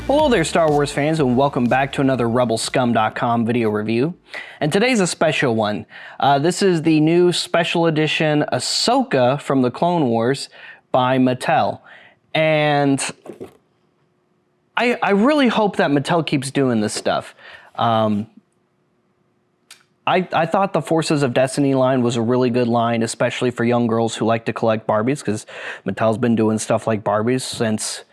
Hello there, Star Wars fans, and welcome back to another Rebelscum.com video review. And today's a special one. This is the new special edition Ahsoka from the Clone Wars by Mattel. And I really hope that Mattel keeps doing this stuff. I thought the Forces of Destiny line was a really good line, especially for young girls who like to collect Barbies, because Mattel's been doing stuff like Barbies since...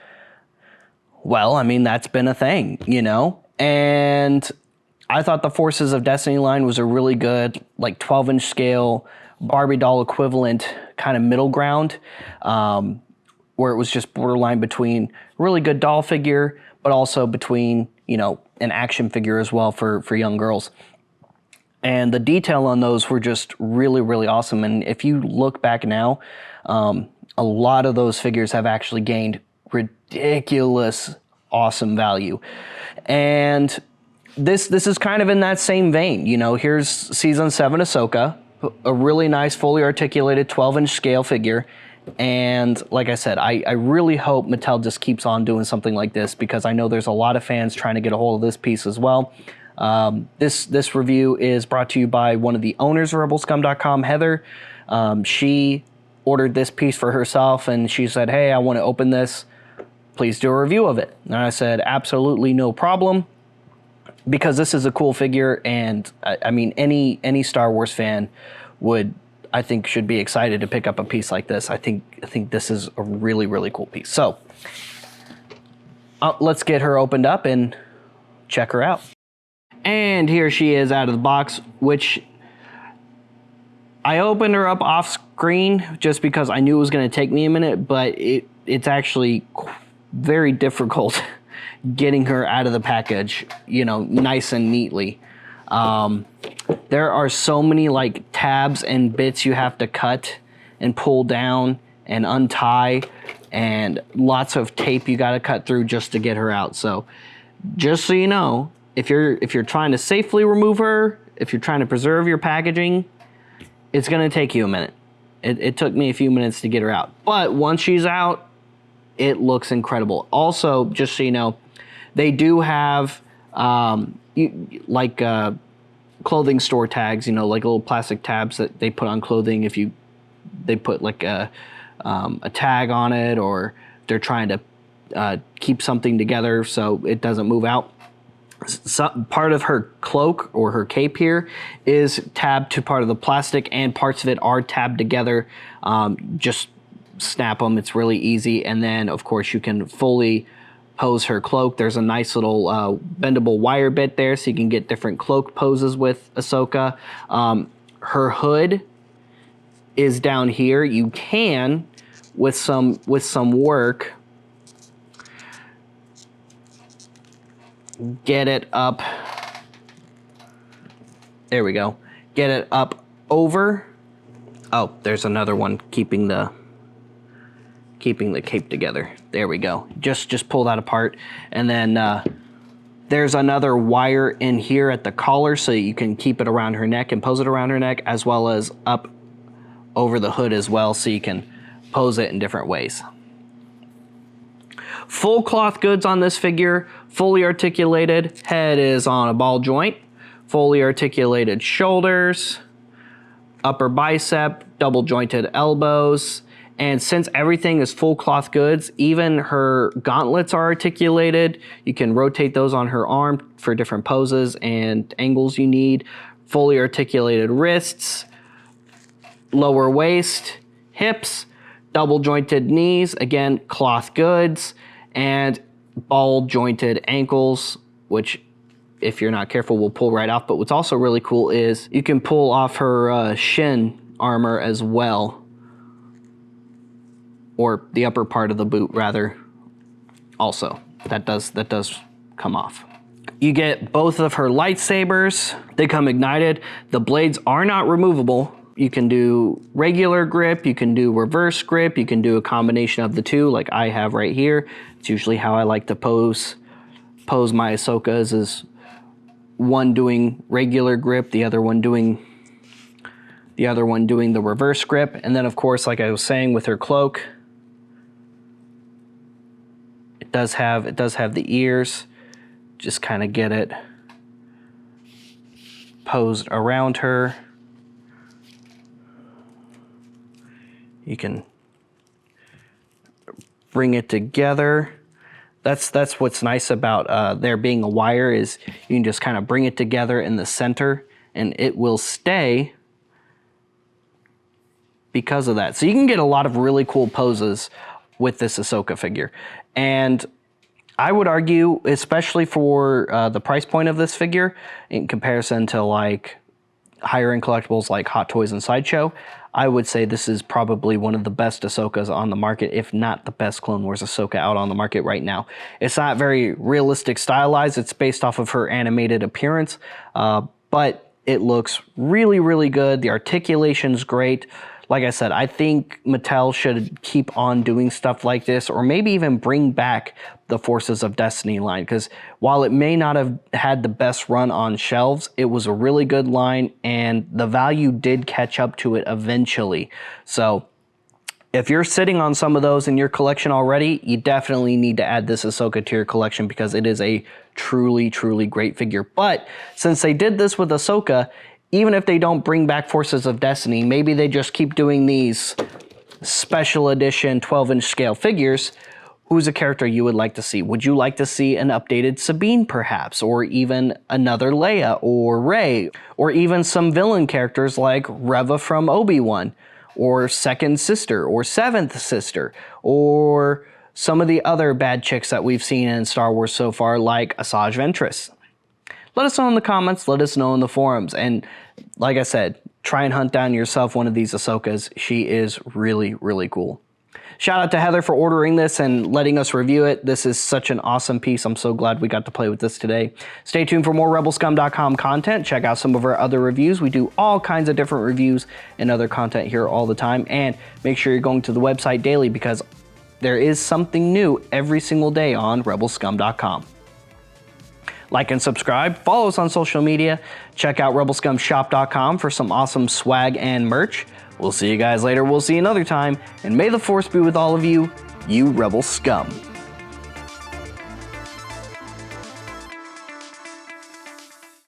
well, I mean, that's been a thing, you know? And I thought the Forces of Destiny line was a really good, like, 12-inch scale, Barbie doll equivalent kind of middle ground, where it was just borderline between really good doll figure, but also between, you know, an action figure as well for young girls. And the detail on those were just really, really awesome. And if you look back now, a lot of those figures have actually gained ridiculous awesome value. And this is kind of in that same vein. You know, here's season 7 Ahsoka, a really nice fully articulated 12-inch scale figure. And like I said, I really hope Mattel just keeps on doing something like this, because I know there's a lot of fans trying to get a hold of this piece as well. This review is brought to you by one of the owners of Rebelscum.com, Heather. She ordered this piece for herself, and she said, hey, I want to open this. Please do a review of it. And I said, absolutely no problem, because this is a cool figure, and I mean, any Star Wars fan I think should be excited to pick up a piece like this. I think this is a really, really cool piece. So let's get her opened up and check her out. And here she is out of the box, which I opened her up off screen just because I knew it was going to take me a minute, but it's actually very difficult getting her out of the package, you know, nice and neatly. There are so many like tabs and bits you have to cut and pull down and untie, and lots of tape you got to cut through just to get her out. So just so you know, if you're trying to safely remove her, if you're trying to preserve your packaging, it's going to take you a minute. It took me a few minutes to get her out, but once she's out, it looks incredible. Also, just so you know, they do have clothing store tags, you know, like little plastic tabs that they put on clothing if they put like a tag on it, or they're trying to keep something together so it doesn't move out. Part of her cloak or her cape here is tabbed to part of the plastic, and parts of it are tabbed together. Just snap them, it's really easy. And then of course you can fully pose her cloak. There's a nice little bendable wire bit there, so you can get different cloak poses with Ahsoka. Her hood is down here. You can, with some work, get it up. There we go. Get it up over. Oh, there's another one keeping the cape together. There we go. Just pull that apart, and then there's another wire in here at the collar, so you can keep it around her neck and pose it around her neck, as well as up over the hood as well, so you can pose it in different ways. Full cloth goods on this figure, fully articulated. Head is on a ball joint, fully articulated shoulders, upper bicep, double jointed elbows. And since everything is full cloth goods, even her gauntlets are articulated. You can rotate those on her arm for different poses and angles you need. Fully articulated wrists, lower waist, hips, double jointed knees, again, cloth goods, and ball jointed ankles, which if you're not careful will pull right off. But what's also really cool is you can pull off her shin armor as well, or the upper part of the boot rather. Also, that does come off. You get both of her lightsabers. They come ignited. The blades are not removable. You can do regular grip, you can do reverse grip, you can do a combination of the two like I have right here. It's usually how I like to pose my Ahsokas, is one doing regular grip, the other one doing the reverse grip. And then of course, like I was saying with her cloak, does have the ears. Just kind of get it posed around her. You can bring it together. That's what's nice about there being a wire, is you can just kind of bring it together in the center and it will stay because of that. So you can get a lot of really cool poses with this Ahsoka figure. And I would argue, especially for the price point of this figure, in comparison to like higher end collectibles like Hot Toys and Sideshow, I would say this is probably one of the best Ahsokas on the market, if not the best Clone Wars Ahsoka out on the market right now. It's not very realistic stylized. It's based off of her animated appearance, but it looks really, really good. The articulation's great. Like I said, I think Mattel should keep on doing stuff like this, or maybe even bring back the Forces of Destiny line, because while it may not have had the best run on shelves, it was a really good line, and the value did catch up to it eventually. So if you're sitting on some of those in your collection already, you definitely need to add this Ahsoka to your collection, because it is a truly, truly great figure. But since they did this with Ahsoka, even if they don't bring back Forces of Destiny, maybe they just keep doing these special edition 12-inch scale figures. Who's a character you would like to see? Would you like to see an updated Sabine, perhaps? Or even another Leia or Rey? Or even some villain characters like Reva from Obi-Wan? Or Second Sister? Or Seventh Sister? Or some of the other bad chicks that we've seen in Star Wars so far, like Asajj Ventress? Let us know in the comments, let us know in the forums, and like I said, try and hunt down yourself one of these Ahsokas. She is really, really cool. Shout out to Heather for ordering this and letting us review it. This is such an awesome piece. I'm so glad we got to play with this today. Stay tuned for more Rebelscum.com content. Check out some of our other reviews. We do all kinds of different reviews and other content here all the time, and make sure you're going to the website daily, because there is something new every single day on Rebelscum.com. Like and subscribe, follow us on social media, check out Rebelscumshop.com for some awesome swag and merch. We'll see you guys later, we'll see you another time, and may the Force be with all of you, you Rebel Scum.